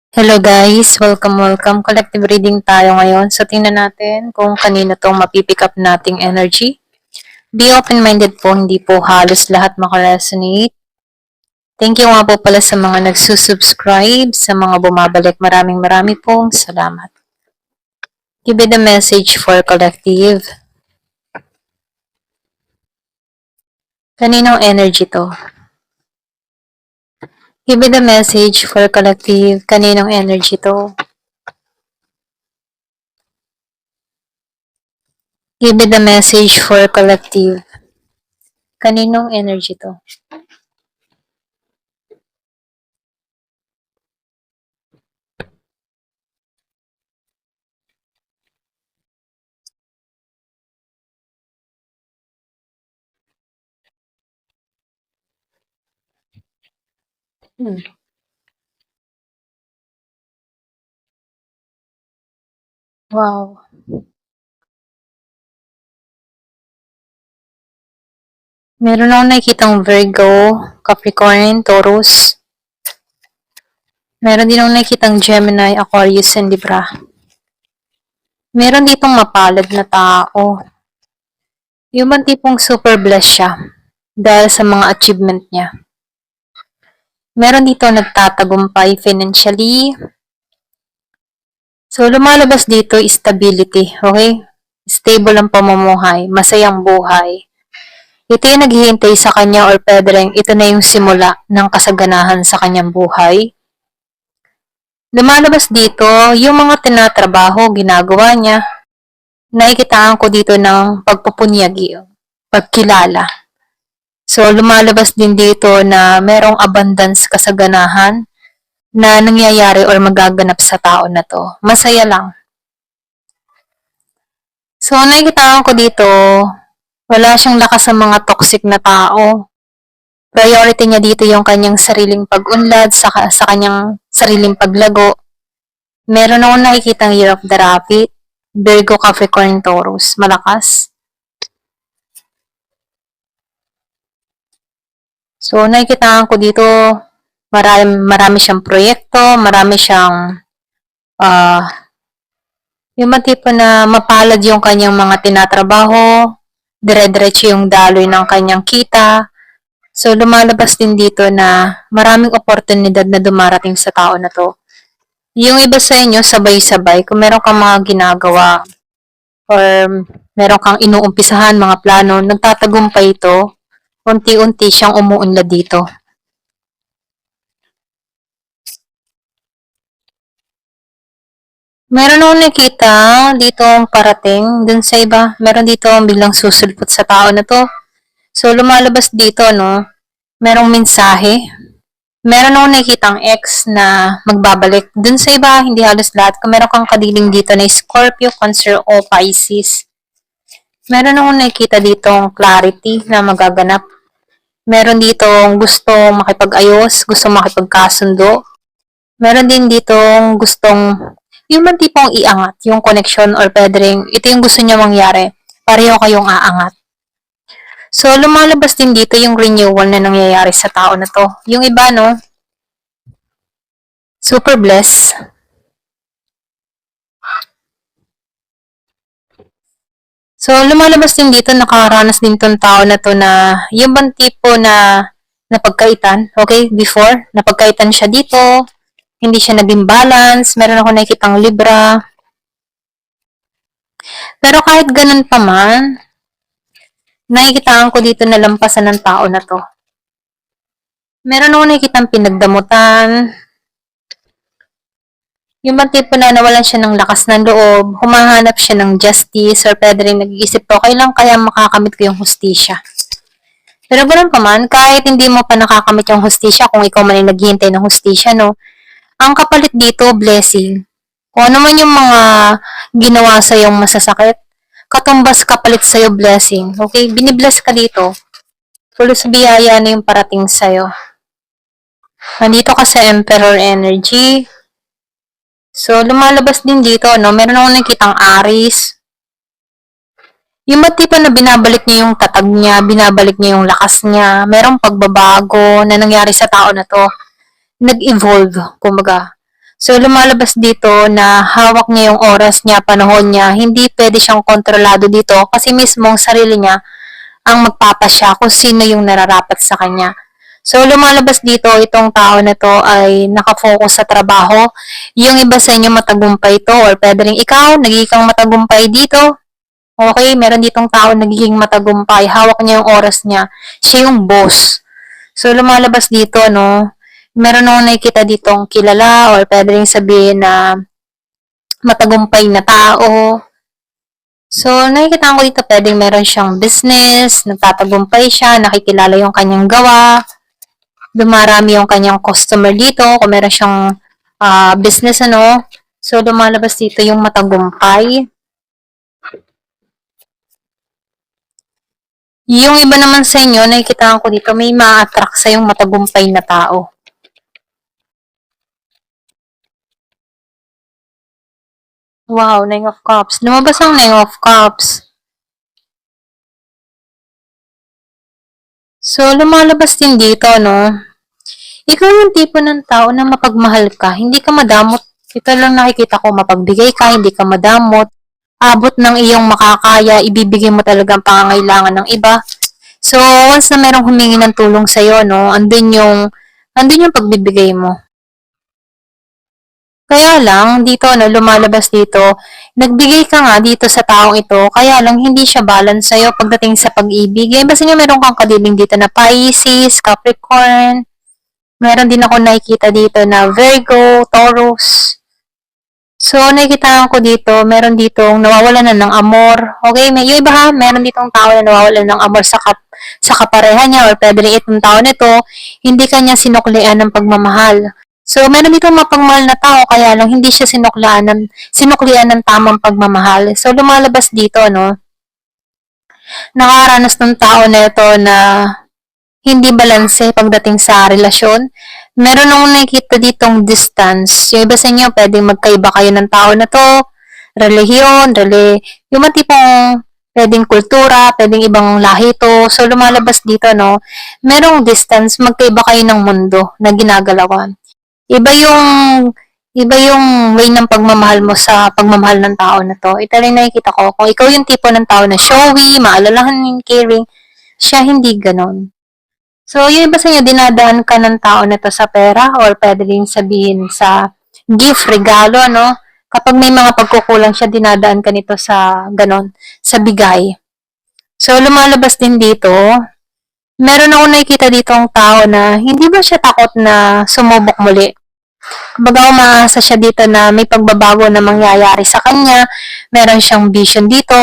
Hello guys, welcome. Collective reading tayo ngayon. So tingnan natin kung kanino tong mapipick up nating energy. Be open-minded po, hindi po halos lahat makaresonate. Thank you nga po pala sa mga nagsusubscribe, sa mga bumabalik. Maraming pong salamat. Give me the message for collective. Kaninong energy to? Give me the message for collective. Kaninong energy to? Give me the message for collective. Kaninong energy to? Wow. Meron akong nakikitang Virgo, Capricorn, Taurus. Meron din akong nakikitang Gemini, Aquarius, and Libra. Meron ditong mapalad na tao. Yung bang tipong super blessed siya dahil sa mga achievement niya. Meron dito nagtatagumpay financially. So, lumalabas dito stability, okay? Stable ang pamumuhay, masayang buhay. Ito yung naghihintay sa kanya or pwedeng ito na yung simula ng kasaganahan sa kanyang buhay. Lumalabas dito yung mga tinatrabaho, ginagawa niya. Nakikitaan ko dito ng pagpupunyagi, pagkilala. So, lumalabas din dito na merong abundance, kasaganahan na nangyayari or magaganap sa tao na to. Masaya lang. So, nakikitaan ko dito, wala siyang lakas sa mga toxic na tao. Priority niya dito yung kanyang sariling pag-unlad, sa kanyang sariling paglago. Meron akong nakikitang Year of the Rabbit, Virgo, Capricorn, Taurus. Malakas. So, nakikitaan ko dito, marami siyang proyekto, marami siyang, yung mga tipo na mapalad yung kanyang mga tinatrabaho, dire-diretso yung daloy ng kanyang kita. So, lumalabas din dito na maraming oportunidad na dumarating sa tao na to. Yung iba sa inyo, sabay-sabay, kung meron kang mga ginagawa or meron kang inuumpisahan, mga plano, nagtatagumpay ito, unti-unti siyang umuunlad dito. Meron akong nakita dito ang parating, dun sa iba, meron dito ang biglang susulpot sa tao na to. So, lumalabas dito, no, merong mensahe. Meron akong nakikitang ex na magbabalik. Dun sa iba, hindi halos lahat. Kung meron kang kadiling dito na Scorpio, Cancer, o Pisces. Meron akong nakikita dito ang clarity na magaganap. Meron dito gustong makipag-ayos, gustong makipagkasundo. Meron din dito gustong yung man tipong iangat yung connection or pwedeng ito yung gusto niya mangyari. Pareho kayong aangat. So, lumalabas din dito yung renewal na nangyayari sa tao na to. Yung iba, no, super blessed. So, lumalabas din dito, nakaranas din tong tao na to na yung bang tipo na napagkaitan, okay, before, napagkaitan siya dito, hindi siya naging balance, meron ako nakikitang Libra. Pero kahit ganun pa man, nakikitaan ko dito na lampasan ng tao na to. Meron ako nakikitang pinagdamutan, yung bang tipo na nawalan siya ng lakas ng loob, humahanap siya ng justice, or pwede rin nag-iisip ko, kailan kaya makakamit ko yung hustisya. Pero ganun pa man, kahit hindi mo pa nakakamit yung hustisya, kung ikaw man ay naghihintay ng hustisya, no, ang kapalit dito, blessing. Kung ano man yung mga ginawa sa yung masasakit, katumbas kapalit sa'yo blessing. Okay? Binibless ka dito. Pulos biyaya na yung parating sa'yo. Nandito ka sa Emperor Energy. So, lumalabas din dito, no? Meron akong nakitang Aries. Yung ba tipo na binabalik niya yung tatag niya, binabalik niya yung lakas niya, merong pagbabago na nangyari sa tao na to. Nag-evolve, kumbaga. So, lumalabas dito na hawak niya yung oras niya, panahon niya. Hindi pwede siyang kontrolado dito kasi mismo ang sarili niya ang magpapasya kung sino yung nararapat sa kanya. So, lumalabas dito, itong tao na to ay nakafocus sa trabaho. Yung iba sa inyo matagumpay to or pwede rin ikaw, nagiging kang matagumpay dito. Okay, meron ditong tao nagiging matagumpay. Hawak niya yung oras niya. Siya yung boss. So, lumalabas dito, no? Meron akong nakikita ditong kilala or pwede rin sabihin na matagumpay na tao. So, nakikita ko dito pwedeng meron siyang business, nagtatagumpay siya, nakikilala yung kanyang gawa, dumarami yung kanyang customer dito, kung meron siyang business, ano. So, lumalabas dito yung matagumpay. Yung iba naman sa inyo, nakikita ko dito, may ma-attract sa yung matagumpay na tao. Wow, Nine of Cups. Lumabas ang Nine of Cups. So, lumalabas din dito, no? Ikaw yung tipo ng tao na mapagmahal ka. Hindi ka madamot. Ito lang nakikita ko, mapagbigay ka, hindi ka madamot. Abot ng iyong makakaya, ibibigay mo talaga ang pangangailangan ng iba. So, once na merong humingi ng tulong sa'yo, no, andun yung pagbibigay mo. Kaya lang, dito, no, lumalabas dito, nagbigay ka nga dito sa taong ito, kaya lang hindi siya balance sa'yo pagdating sa pag-ibig. Eh, basta nga meron kang kadibing dito na Pisces, Capricorn, meron din ako nakikita dito na Virgo, Taurus. So, nakikita ko dito, meron ditong nawawalan na ng amor. Okay, may yung iba ha, meron ditong tao na nawawalan ng amor sa kapareha niya or pwede rin itong tao nito, hindi kanya sinuklian ng pagmamahal. So, meron ditong mapagmahal na tao, kaya lang hindi siya sinuklian ng tamang pagmamahal. So, lumalabas dito, no, nakaranas ng tao na ito na hindi balanse pagdating sa relasyon. Meron akong nakikita ditong distance. Yung iba sa inyo, pwedeng magkaiba kayo ng tao na to, relihiyon, yung mga tipong pwedeng kultura, pwedeng ibang lahi to. So, lumalabas dito, no, merong distance, magkaiba kayo ng mundo na ginagalawan. Iba yung iba yung way ng pagmamahal mo sa pagmamahal ng tao na to. Ito rin nakikita ko. Kung ikaw yung tipo ng tao na showy, maalalahanin, caring, siya hindi ganon. So, yung iba sa inyo, dinadaan ka ng tao na to sa pera or pwede rin sabihin sa gift, regalo, no? Kapag may mga pagkukulang siya, dinadaan ka nito sa ganon, sa bigay. So, lumalabas din dito, meron ako nakikita dito ang tao na hindi ba siya takot na sumubok muli? Kumbaga umaasa siya dito na may pagbabago na mangyayari sa kanya, meron siyang vision dito,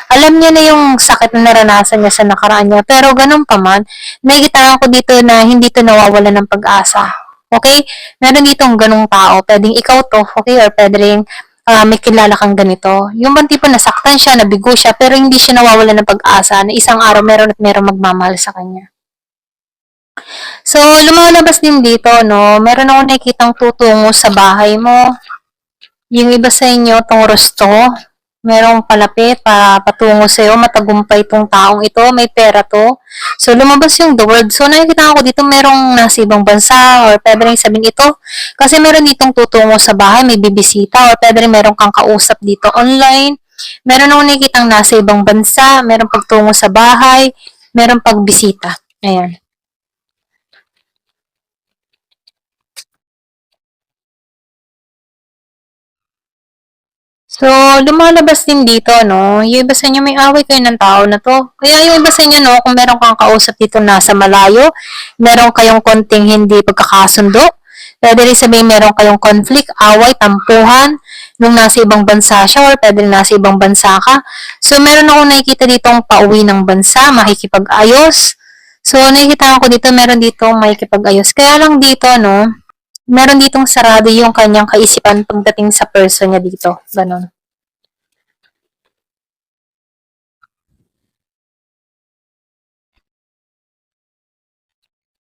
alam niya na yung sakit na naranasan niya sa nakaraan niya, pero ganun pa man, nakikita ko dito na hindi to nawawala ng pag-asa. Okay? Meron ditong ganung tao, pwedeng ikaw to, okay, or pwede rin may kilala kang ganito. Yung bang tipo nasaktan siya, nabigo siya, pero hindi siya nawawala ng pag-asa na isang araw meron at meron magmamahal sa kanya. So, lumalabas din dito, no? Meron ako nakikitang tutungo sa bahay mo. Yung iba sa inyo, Taurus to. Merong palapit para patungo sa'yo. Matagumpay tong taong ito. May pera to. So, lumabas yung the word. So, nakikita ko dito merong nasa ibang bansa or pwede rin sabihin ito. Kasi meron ditong tutungo sa bahay. May bibisita or pwede rin meron kang kausap dito online. Meron ako nakikitang nasa ibang bansa. Meron pagtungo sa bahay. Meron pagbisita. Ayan. So, lumalabas din dito, no? Yung iba sa inyo, may away kayo ng tao na to. Kaya yung iba sa inyo, no, kung meron kang kausap dito nasa malayo, meron kayong konting hindi pagkakasundo, pwede rin sabihin meron kayong conflict, away, tampuhan, nung nasa ibang bansa siya or pwede rin nasa ibang bansa ka. So, meron ako nakikita dito ang pauwi ng bansa, makikipag-ayos. So, nakikita ko dito, meron dito makikipag-ayos. Kaya lang dito, no, meron ditong sarado yung kanyang kaisipan pagdating sa person niya dito. Ganon.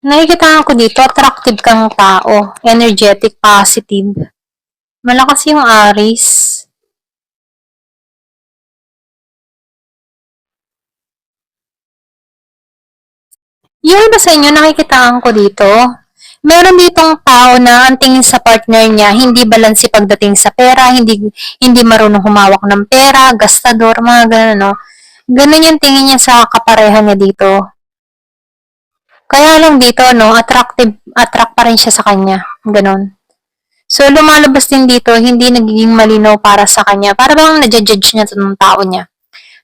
Nakikita ko dito, attractive kang tao. Energetic, positive. Malakas yung Aries. Yung iba sa inyo, nakikitaan ko dito, Meron ditong tao na ang tingin sa partner niya, hindi balanse pagdating sa pera, hindi marunong humawak ng pera, gastador, mga ganun, no? Ganun yung tingin niya sa kapareha niya dito. Kaya lang dito, no, attract pa rin siya sa kanya. Ganun. So, lumalabas din dito, hindi nagiging malinaw para sa kanya. Para bang nadjudge niya ng tao niya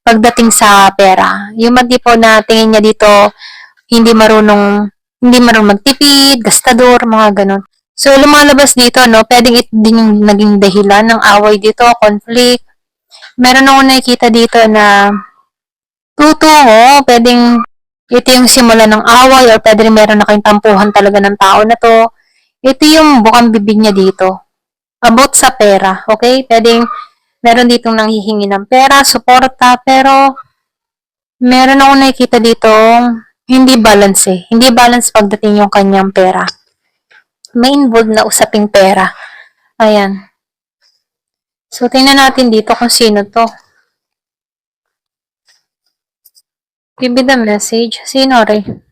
pagdating sa pera. Yung tipo na tingin niya dito, hindi marunong, hindi marunong magtipid, gastador, mga ganun. So, lumalabas dito, no, pwedeng ito din yung naging dahilan ng away dito, conflict. Meron akong nakikita dito na tutungo, pwedeng ito yung simula ng away or pwede rin meron na kayong tampuhan talaga ng tao na to. Ito yung bukang bibig niya dito. About sa pera, okay? Pwedeng meron ditong nanghihingi ng pera, suporta, pero meron akong nakikita dito hindi balance eh. Hindi balance pagdating yung kanyang pera. May involved na usaping pera. Ayan. So, tingnan natin dito kung sino to. Give me the message. Sino rin?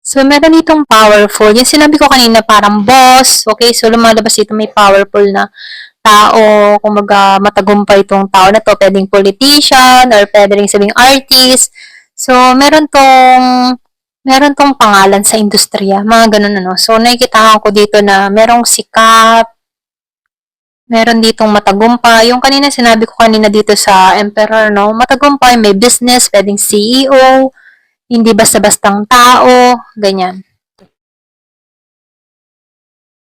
So, meron itong powerful. Yung sinabi ko kanina, parang boss. Okay? So, lumalabas dito may powerful na tao. Kumaga, matagumpay itong tao na to. Pwedeng politician or pwede rin sabing artist. So, meron tong pangalan sa industriya. Mga ganun ano. So, nakikita ko dito na merong sikat. Meron ditong matagumpay. Yung kanina, sinabi ko kanina dito sa Emperor, no? Matagumpay, may business, pwedeng CEO, hindi basta-bastang tao, ganyan.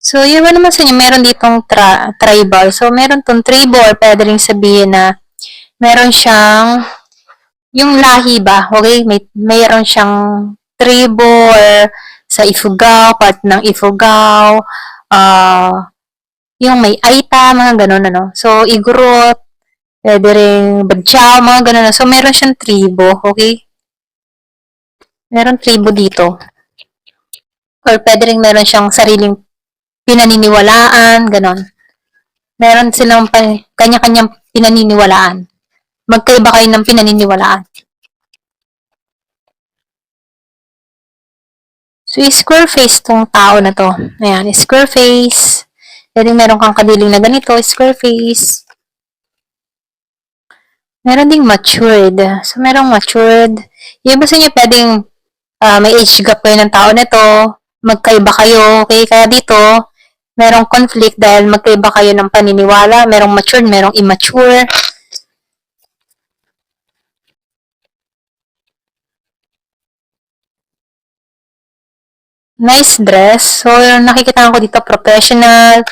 So, yun ba naman sa inyo, meron ditong tribal. So, meron tong tribal, pwede rin sabihin na meron siyang, yung lahi ba, okay? Mayroon siyang tribo or sa Ifugao, part ng Ifugao, yung may Aita, mga ganun, ano. So, Igorot, pwede rin Badjao, mga ganun. So, meron siyang tribo, okay? Meron tribo dito. Or pwede rin meron siyang sariling pinaniniwalaan, ganon. Meron silang kanya-kanyang pinaniniwalaan. Magkaiba kayo ng pinaniniwalaan. So, square face tong tao na to. Ayan, square face. Pwede meron kang kadiling na ganito, square face. Meron ding matured. So, merong matured. Yung ba sa inyo pwedeng may age gap kayo ng tao na to, magkaiba kayo, okay? Kaya dito, merong conflict dahil magkaiba kayo ng paniniwala, merong matured, merong immature. Nice dress. So, nakikita ko dito professional,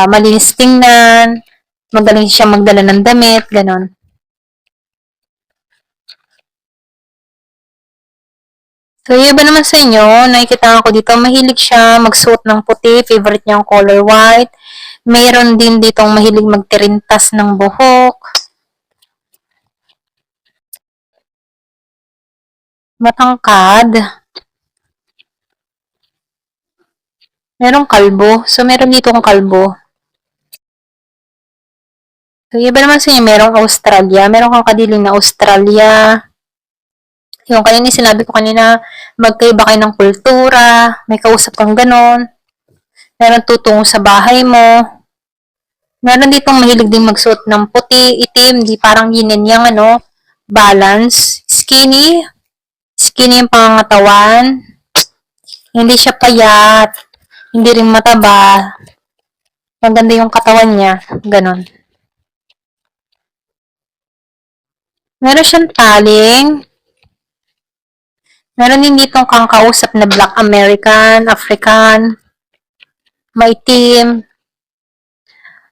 malinis tingnan, magaling siya magdala ng damit, ganon. So, yung iba naman sa inyo, nakikita ko dito, mahilig siya magsuot ng puti, favorite niya ang color white. Mayroon din ditong mahilig magtirintas ng buhok. Matangkad. Merong kalbo. So, meron dito kong kalbo. So, iba naman sa inyo, merong Australia. Meron kang kadiling na Australia. Yung kanina, sinabi ko kanina, magkaiba kayo ng kultura, may kausap kang ganon. Meron tutungo sa bahay mo. Meron ditong mahilig din magsuot ng puti, itim, di parang yin and yang, ano, balance. Skinny. Skinny yung pangangatawan. Hindi siya payat. Hindi rin mataba. Maganda yung katawan niya. Ganon. Meron siyang taling. Meron din ditong kang kausap na Black American, African, maitim.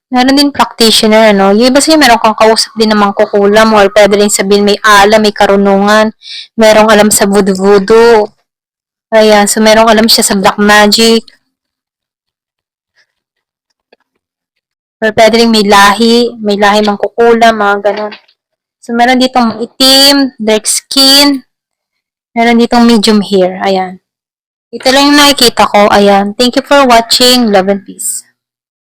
Meron din practitioner, no? Yung iba siya, meron kang kausap din namang kukulam or pwede rin sabihin may alam, may karunungan. Merong alam sa voodoo-voodoo. Ayan, so merong alam siya sa black magic. Or pwede rin may lahi mang kukulam, mga ganon. So meron ditong itim, dark skin. Meron ditong medium hair, ayan. Ito lang yung nakikita ko. Ayan. Thank you for watching. Love and peace.